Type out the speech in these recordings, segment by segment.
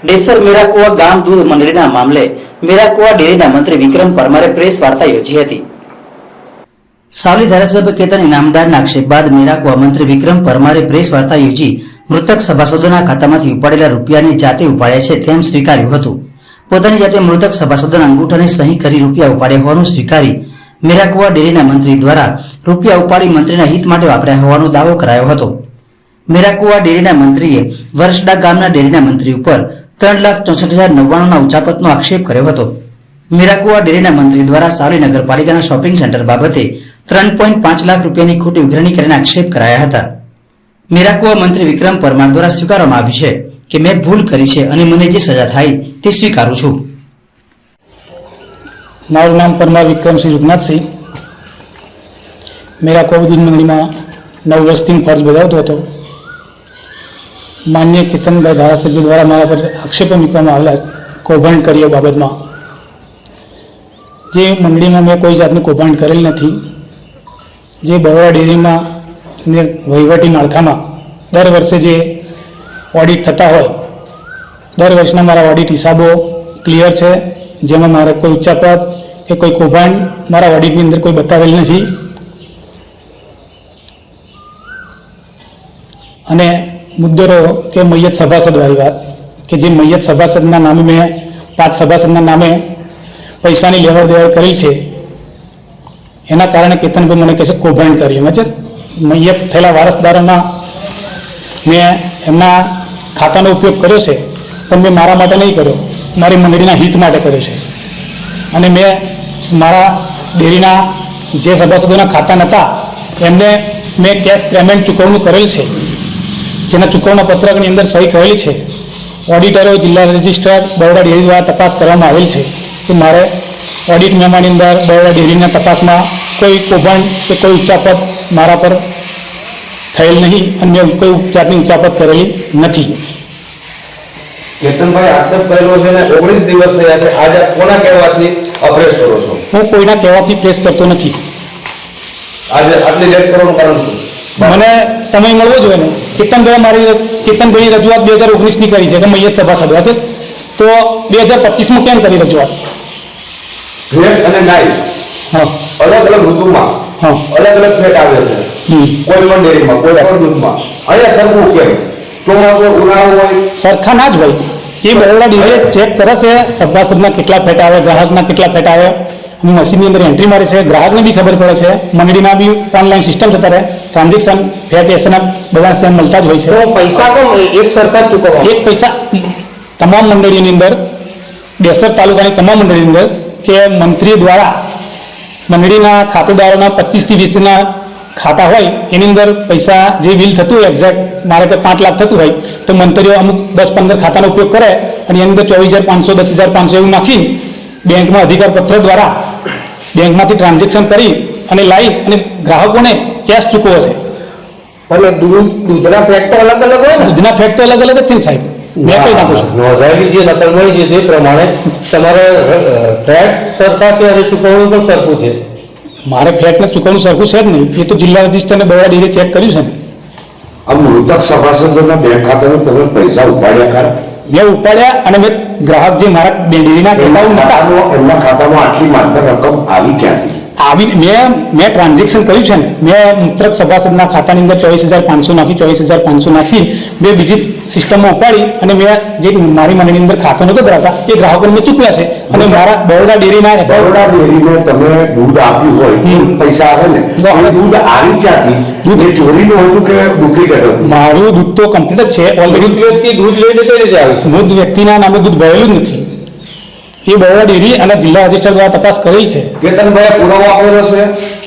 ડેસર મેરાકુવા ગામ દૂધ મંડળીના મામલે મેરાકુવા ડેરીના મંત્રી વિક્રમ પરમારે પ્રેસ વાર્તા યોજી હતી. સાવલી ધારાસભ્ય કેતન ઇનામદારના આક્ષેપ બાદ મેરાકુવા મંત્રી વિક્રમ પરમારે પ્રેસ વાર્તા યોજી મૃતક સભાસદોના ખાતામાંથી ઉપાડેલા રૂપિયાને જાતે ઉપાડ્યા છે તેમ સ્વીકાર્યું હતું. પોતાની જાતે મૃતક સભાસદોના અંગૂઠાને સહી કરી રૂપિયા ઉપાડ્યા હોવાનું સ્વીકારી મેરાકુવા ડેરીના મંત્રી દ્વારા રૂપિયા ઉપાડી મંત્રીના હિત માટે વાપર્યા હોવાનો દાવો કરાયો હતો. મેરાકુવા ડેરીના મંત્રીએ વર્ષડા ગામના ડેરીના મંત્રી ઉપર 3,64,099 ઉચાપતનો આક્ષેપ કર્યો હતો. મેરાકુવા ડેરીના મંત્રી દ્વારા સાવલી નગરપાલિકાના શોપિંગ સેન્ટર બાબતે 3.5 લાખ રૂપિયાની ખોટી ઉઘરાણી કરીને આક્ષેપ કરાયા હતા. મેરાકુવા મંત્રી વિક્રમ પરમાર દ્વારા સ્વીકારવામાં આવ્યું છે કે મેં ભૂલ કરી છે અને મને જે સજા થાય તે સ્વીકારું છું. મારું નામ પરમાર વિક્રમસિંહ રૂપનાથસિંહ. મેરાકુવા દૂધ મંડળીમાં 9 વર્ષથી ફરજ બજાવતો હતો. માન્ય કેતનભાઈ ધારાસભ્ય દ્વારા મારા પર આક્ષેપો મૂકવામાં આવેલા કૌભાંડ કર્યા બાબતમાં. જે મંડળીમાં મેં કોઈ જાતનું કૌભાંડ કરેલ નથી. જે બરોડા ડેરીમાં ને વહીવટી માળખામાં દર વર્ષે જે ઓડિટ થતા હોય, દર વર્ષના મારા ઓડિટ હિસાબો ક્લિયર છે, જેમાં મારે કોઈ ઉચ્ચાપત કે કોઈ કૌભાંડ મારા ઓડિટની અંદર કોઈ બતાવેલ નથી. અને મુદ્દો રહ્યો કે મૈયત સભાસદવાળી વાત, કે જે મૈયત સભાસદના નામે મેં 5 સભાસદના નામે પૈસાની લેવડ દેવડ કરી છે, એના કારણે કેતનભાઈ મને કહે છે કૌભાંડ કર્યું. મતલબ મૈયત થયેલા વારસદારોના મેં એમના ખાતાનો ઉપયોગ કર્યો છે, પણ મેં મારા માટે નહીં કર્યો, મારી મંડળીના હિત માટે કર્યો છે. અને મેં મારા ડેરીના જે સભાસદોના ખાતા નહોતા એમને મેં કેશ પેમેન્ટ ચૂકવણું કરેલ છે, જેના ચૂકવણા પત્રકની અંદર સહી કરેલી છે. ઓડિટરો, જિલ્લા રજિસ્ટ્રાર, બરોડા ડેરી દ્વારા તપાસ કરવામાં આવેલ છે કે મારે ઓડિટ મેમાની અંદર બરોડા ડેરીના તપાસમાં કોઈ કૌભાંડ કે કોઈ ઉચ્ચાપત મારા પર થયેલ નહીં અને મેં કોઈ જાતની ઉચ્ચાપત કરેલી નથી. કેતનભાઈ આક્ષેપ કરેલો છે ને 19 દિવસ થયા છે, આજે કોના કહેવાથી પ્રેસ કરો છો? હું કોઈના કહેવાથી પ્રેસ કરતો નથી. આજે આટલી લેટ કરવાનું કારણ શું? મને સમય મળવો જોઈએ ને. કેતનભાઈની રજૂઆત 2019ની કરી છે કે મૈયત સભાસદ છે, તો 2025માં કેમ કરી રજૂઆત? ભેંસ અને ગાય અલગ અલગ ઋતુમાં અલગ અલગ ફેટ આવે છે, કોઈ પણ ડેરીમાં, કોઈ પણ દૂધમાં. અહીંયા સરખું કેમ? ચોમાસું, ઉનાળો હોય સરખા ના જ હોય. એ બરોડા ડેરી ચેક કરે છે સભાસદના કેટલા ફેટ આવે, ગ્રાહકના કેટલા ફેટ આવે, મશીનની અંદર એન્ટ્રી મારે છે, ગ્રાહકને બી ખબર પડે છે. મંડળીના બી ઓનલાઈન સિસ્ટમ છે, ત્યારે ટ્રાન્ઝેક્શન ફેટ એસના બધા સેમ મળતા જ હોય છે. પૈસા તો એક સરખા ચૂકવવા, એક પૈસા તમામ મંડળીની અંદર, ડેસર તાલુકાની તમામ મંડળીની અંદર કે મંત્રી દ્વારા મંડળીના ખાતેદારોના 25 થી 20 ખાતા હોય, એની અંદર પૈસા જે બિલ થતું હોય એક્ઝેક્ટ મારે કે 5 લાખ થતું હોય, તો મંત્રીઓ અમુક 10-15 ખાતાનો ઉપયોગ કરે અને એની અંદર 24,500 10,500 એવું નાખીને બેંકમાં અધિકાર પત્ર દ્વારા બેંકમાંથી ટ્રાન્ઝેક્શન કરી અને લાવી અને ગ્રાહકોને કેશ ચૂકવો છે. પણ દૂધના ફેટ તો અલગ અલગ હોય ને? દૂધના ફેટ તો અલગ અલગ જ છે ને સાહેબ. મેં કઈ નાખું છું નોંધાયેલી જે નકલ મળી છે તે પ્રમાણે તમારે ફેટ સરખા છે અને ચૂકવણું પણ સરખું છે. મારે ફેટને ચૂકવણું સરખું છે જ નહીં. એ તો જિલ્લા રજિસ્ટરને બરોડા ડેરી ચેક કર્યું છે ને. આ મૃતક સભાસદોના બેંક ખાતામાં તમે પૈસા ઉપાડ્યા ખરા? મેં ઉપાડ્યા અને મેં ગ્રાહક જે મારા ડેરીના ખાતાઓ એમના ખાતામાં આટલી માત્ર રકમ આવી ક્યાંથી આવી? મેં ટ્રાન્ઝેક્શન કર્યું છે ને. મેં મૃતક સભાસદના ખાતાની અંદર 24,500 નાખી, 24,500 નાખી મેં બીજી સિસ્ટમમાં ઉપાડી અને મેં જે મારી મંડળીની અંદર ખાતો નહોતો ધરાવતા એ ગ્રાહકોને મેં ચૂકવ્યા છે. અને મારા બરોડા ડેરીને તમે દૂધ આપ્યું હોય પૈસા આવે ને, દૂધ આવ્યું ક્યાંથી? દૂધ ચોરીનું હતું કે ડુપ્લિકેટ હતું? મારું દૂધ તો કમ્પ્લીટ જ છે ઓલરેડી. વ્યક્તિ દૂધ લઈને કઈ રીતે આવ્યું? મૃત વ્યક્તિના નામે દૂધ ભરેલું જ નથી. એ બરોડા ડેરી અને જિલ્લા રજિસ્ટર દ્વારા તપાસ કરી છે. કેતનભાઈ પુરાવો આપેલો છે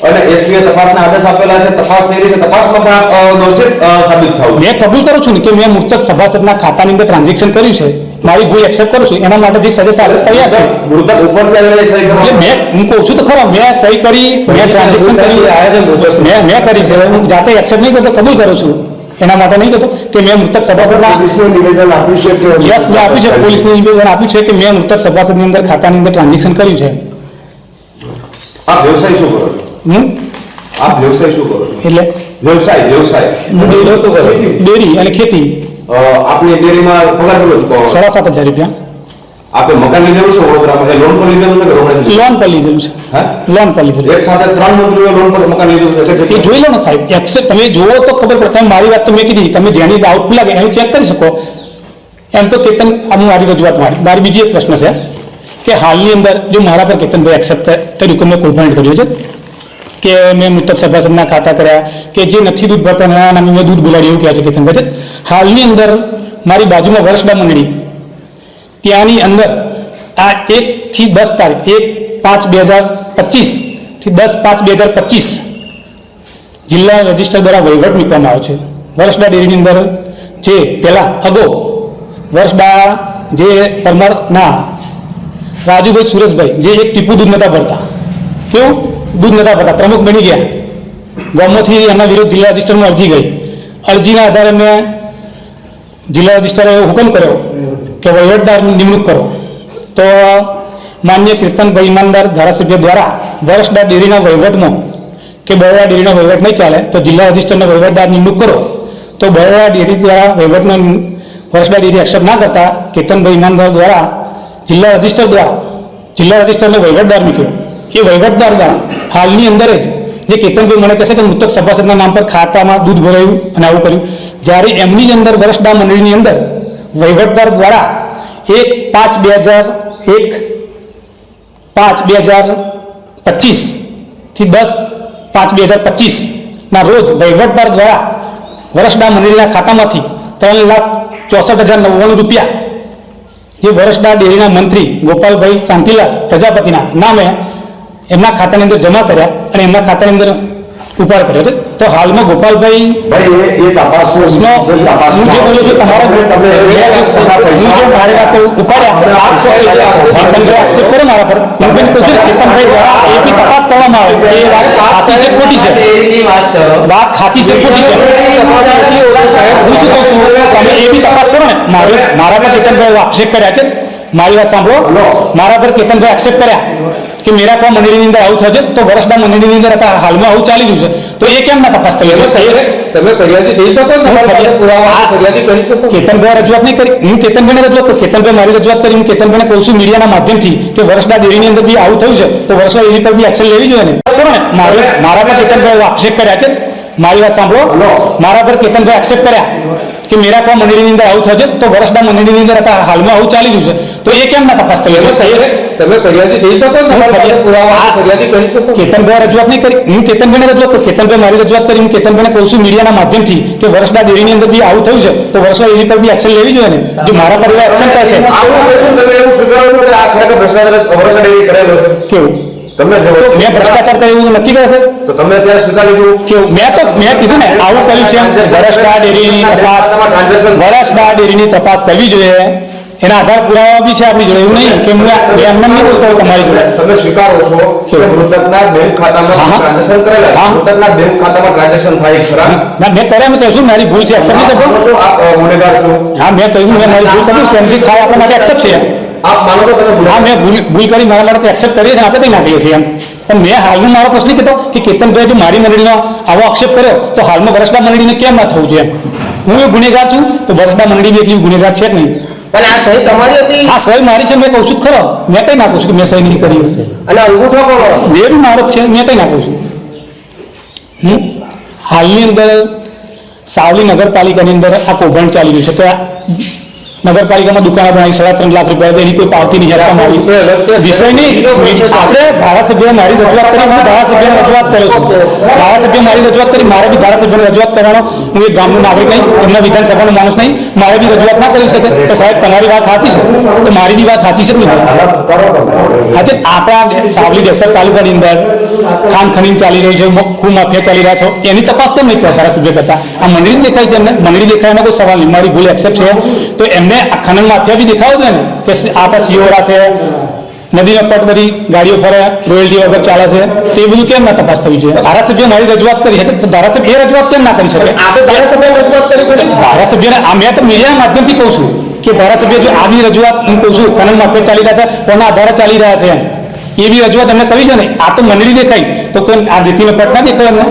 અને એસપીએ તપાસના આદેશ આપેલા છે, તપાસ થઈ રહી છે, તપાસમાં પણ દોષિત સાબિત થવું. મેં કબૂલ કરું છું ને કે મેં મૃતક સભાસદના ખાતાની અંદર ટ્રાન્ઝેક્શન કર્યું છે. મારી ભૂલ એક્સેપ્ટ કરું છું. એના માટે જે સજા તૈયાર છે. મૃતક ઉપરથી આવેલી સહી કરવા મેં હું કહું છું તો ખરો, મેં સહી કરી, મેં ટ્રાન્ઝેક્શન કર્યું, મેં કરી છે. હું જાતે એક્સેપ્ટ નહીં કરતો, કબૂલ કરું છું. એના માટે નહીં કહેતો કે મેં મૃતક સભાસદના નિવેદન આપ્યું છે કે યસ મેં આપ્યું છે. પોલીસને નિવેદન આપ્યું છે કે મેં મૃતક સભાસદની અંદર ખાતાની અંદર ટ્રાન્ઝેક્શન કર્યું છે. આપ વ્યવસાય શું કરો છો? આપ વ્યવસાય શું કરો છો? એટલે વ્યવસાય ડેરી અને ખેતી આપની ડેરીમાં પગાર કેટલો ચૂકવવાનો? 7,500 રૂપિયા આપણે મકાન લીધેલું છે વડોદરામાં, એ લોન પર લીધેલું છે કે રોકડે લીધેલું? લોન પર લીધેલું છે. હા? લોન પર લીધેલું. એક સાથે 3 મંત્રીઓ લોન પર મકાન લીધું છે. એ જોઈ લો ને સાહેબ, એક્સેપ્ટ તમે જુઓ તો ખબર પડે. તમે મારી વાત તો મેં કીધી, તમે જેની ડાઉટફુલ લાગે એનું ચેક કરી શકો. એમ તો કેતન આનું મારી રજૂઆત મારી બીજી એક પ્રશ્ન છે કે હાલની અંદર જો મારા પર કેતનભાઈ એક્સેપ્ટ કર્યું કે મેં કૌભાંડ કર્યું છે કે મેં મૃતક સભાસદના ખાતા કર્યા કે જે નથી દૂધ ભરતા એના નામે મેં દૂધ બોલાડ્યું એવું કહે છે કેતનભાઈ. હાલની અંદર મારી બાજુમાં વર્ષડા મંડળી ત્યાંની અંદર આ 1 થી 10 તારીખ 1/5/2025 થી 10/5/2025 જિલ્લા રજિસ્ટર દ્વારા વહીવટ મૂકવામાં આવ્યો છે. વર્ષડા ડેરીની અંદર જે પહેલાં અગાઉ વર્ષડા જે પરમારના રાજુભાઈ સુરેશભાઈ જે એક ટીપુ દૂધ નતા ભરતા, કેવું દૂધ નતા ભરતા, પ્રમુખ બની ગયા. ગામમાંથી એમના વિરુદ્ધ જિલ્લા રજિસ્ટરમાં અરજી ગઈ. અરજીના આધારે મેં જિલ્લા રજિસ્ટરે હુકમ કર્યો કે વહીવટદારની નિમણૂક કરો. તો માન્ય કીર્તનભાઈ ઈમાનદાર ધારાસભ્ય દ્વારા વર્ષડા ડેરીના વહીવટમાં કે બરોડા ડેરીનો વહીવટ નહીં ચાલે તો જિલ્લા રજિસ્ટરનો વહીવટદાર નિમણૂક કરો. તો બરોડા ડેરી દ્વારા વહીવટનો વર્ષડા ડેરી એક્સેપ્ટ ના કરતા કેતનભાઈ ઈમાનદાર દ્વારા જિલ્લા રજિસ્ટરને વહીવટદાર મૂક્યો. એ વહીવટદાર દ્વારા હાલની અંદર જ જે કેતનભાઈ મને કહે છે કે મૃતક સભાસદના નામ પર ખાતામાં દૂધ ભરાયું અને આવું કર્યું, જ્યારે એમની અંદર વર્ષડા મંડળીની અંદર વહીવટદાર દ્વારા 1/5/2025 થી 10/5/2025 ના રોજ વહીવટદાર દ્વારા વર્ષડા મંડળીના ખાતામાંથી 3,64,099 રૂપિયા જે વર્ષડા ડેરીના મંત્રી ગોપાલભાઈ શાંતિલાલ પ્રજાપતિના નામે એમના ખાતાની અંદર જમા કર્યા અને એમના ખાતાની અંદર ઉપાડ કર્યો છે. તો હાલમાં ગોપાલભાઈ ભાઈ એ તપાસનો હું જે બોલું છું તમારા મારી વાત ઉપાડ્યા એક્સેપ્ટ કરો મારા પર. હું પણ કહું છું કેતનભાઈ દ્વારા એ બી તપાસ કરવામાં આવે એ વાત સાચી છે ખોટી છે, વાત સાચી છે ખોટી છે. હું શું કહું છું તમે એ બી તપાસ કરો ને. મારા પર કેતનભાઈ આક્ષેપ કર્યા છે, મારી વાત સાંભળો, મારા પર કેતનભાઈ આક્ષેપ કર્યા કે મેરાકવા મંડળીની અંદર આવું થશે તો વર્ષડા મંડળીની અંદર હાલમાં આવું ચાલી રહ્યું છે તો એ કેમ ના તપાસ થઈ? તમે ફરિયાદી થઈ શકો ને, ફરિયાદી કરી શકો. કેતનભાઈ રજૂઆત નહીં કરી, હું કેતનભાઈને રજૂઆત કરું. કેતનભાઈ મારી રજૂઆત કરી, હું કેતનભાઈને કહું છું મીડિયાના માધ્યમથી કે વર્ષડા ડેરીની અંદર બી આવું થયું છે તો વર્ષડા ડેરી પર બી એક્શન લેવી જોઈએ ને. કરો ને. મારા પર કેતનભાઈ આક્ષેપ કર્યા છે, મારી વાત સાંભળો, મારા પર કેતનભાઈ આક્ષેપ કર્યા કે મેરાકવા મંડળીની અંદર આવું થશે તો વર્ષડા મંડળીની અંદર હાલમાં આવું ચાલી રહ્યું છે તો એ કેમ ના તપાસ થઈ? તમે ફરિયાદી થઈ શકો ને, ફરિયાદી કરી શકો. કેતનભાઈ રજૂઆત નહીં કરી, હું કેતનભાઈને રજૂઆત કરું. કેતનભાઈ મારી રજૂઆત કરી, હું કેતનભાઈને કહું છું મીડિયાના માધ્યમથી કે વર્ષડા ડેરીની અંદર બી આવું થયું છે તો વર્ષડા ડેરી પર બી એક્શન લેવી જોઈએ ને. જો મારા પર એવા એક્શન થાય છે તમે એવું સ્વીકારો છો કે આ ખરેખર ભ્રષ્ટાચાર વર્ષડા ડેરી કરેલો છે? કેવું તમને તો મેં ભ્રષ્ટાચાર કર્યો એવું નક્કી કરે છે તો તમે ત્યાં સ્વીકારી લીધું કેવું? મેં કીધું ને આવું કર્યું છે. વર્ષડા ડેરીની તપાસ કરવી જોઈએ, એના આધાર પુરાવા બી છે આપણી જોડે. એવું નહીં કે હું એમને નહીં બોલતો તમારી જોડે. તમે સ્વીકારો છો કે મૃતકના બેંક ખાતામાં ટ્રાન્ઝેક્શન કરેલા, મૃતકના બેંક ખાતામાં ટ્રાન્ઝેક્શન થાય ખરા? ના મેં કર્યા, મેં કહ્યું મારી ભૂલ છે, એક્સેપ્ટ નહીં કરતો. આપ ગુનેગાર છો? હા મેં કહ્યું મેં મારી ભૂલ કરી, સમજી થાય આપણા માટે એક્સેપ્ટ છે. આપ માનો છો તમે હા મેં ભૂલ કરી, મારા માટે એક્સેપ્ટ કરીએ છીએ, આપણે કંઈ નાખીએ છીએ એમ. પણ મેં હાલમાં મારો પ્રશ્ન કહેતો કે કેતનભાઈ જો મારી મંડળીનો આવો આક્ષેપ કર્યો તો હાલમાં વર્ષડા મંડળીને કેમ ના થવું જોઈએ? હું એ ગુનેગાર છું તો વર્ષડા મંડળી બી એટલી ગુનેગાર છે જ નહીં. પણ આ સહી તમારી હતી? હા સહી મારી છે, મેં કહું છું ખરો, મેં કઈ નાખું છું કે મેં સહી નહીં કરી. અને અંગૂઠો પણ બે બી મારો જ છે, મેં કઈ નાખું છું. હાલની અંદર સાવલી નગરપાલિકાની અંદર આ કૌભાંડ ચાલી રહ્યું છે કે નગરપાલિકામાં દુકાનો બનાવી 3.5 લાખ રૂપિયા એની કોઈ પાવતી નહીં આપવામાં આવી. વિષય નહીં, આપણે ધારાસભ્ય મારી રજૂઆત કરી, હું ધારાસભ્યને રજૂઆત કરું છું. ધારાસભ્ય મારી રજૂઆત કરી, મારે બી ધારાસભ્યને રજૂઆત કરવાનો. હું એક ગામનો નાગરિક નહીં, એમના વિધાનસભાનો માણસ નહીં, મારે બી રજૂઆત ના કરી શકે. તો સાહેબ તમારી વાત સાચી છે તો મારી બી વાત સાચી છે જ નહીં. આજે આપણા સાવલી ડેસર તાલુકાની અંદર ખાન ખનીન ચાલી રહ્યું છે, ખૂબ માફિયા ચાલી રહ્યા છે, એની તપાસ કેમ નહીં કરતા ધારાસભ્ય કરતા? આ મંડળી દેખાય છે, એમને મંડળી દેખાય એમાં કોઈ સવાલ નહીં, મારી ભૂલ એક્સેપ્ટ છે. તો એમને આ ખનન માફિયા બી દેખાવો છે ને કે આપણા સિયોરા છે, નદીના પટ બધી ગાડીઓ ફરે, રોયલ્ટી વગર ચાલે છે, તો એ બધું કેમ ના તપાસ થવી જોઈએ? ધારાસભ્ય મારી રજૂઆત કરી હતી તો ધારાસભ્ય એ રજૂઆત કેમ ના કરી શકે? ધારાસભ્યને આ મેં તો મીડિયાના માધ્યમથી કહું છું કે ધારાસભ્ય જો આવી રજૂઆત હું કહું છું ખનન માફિયા ચાલી રહ્યા છે, કોના આધારે ચાલી રહ્યા છે એ બી રજૂઆત એમને કરી છે ને. આ તો મંડળી દેખાય તો કોઈ આ રીતિનો પટ ના દેખાય એમને.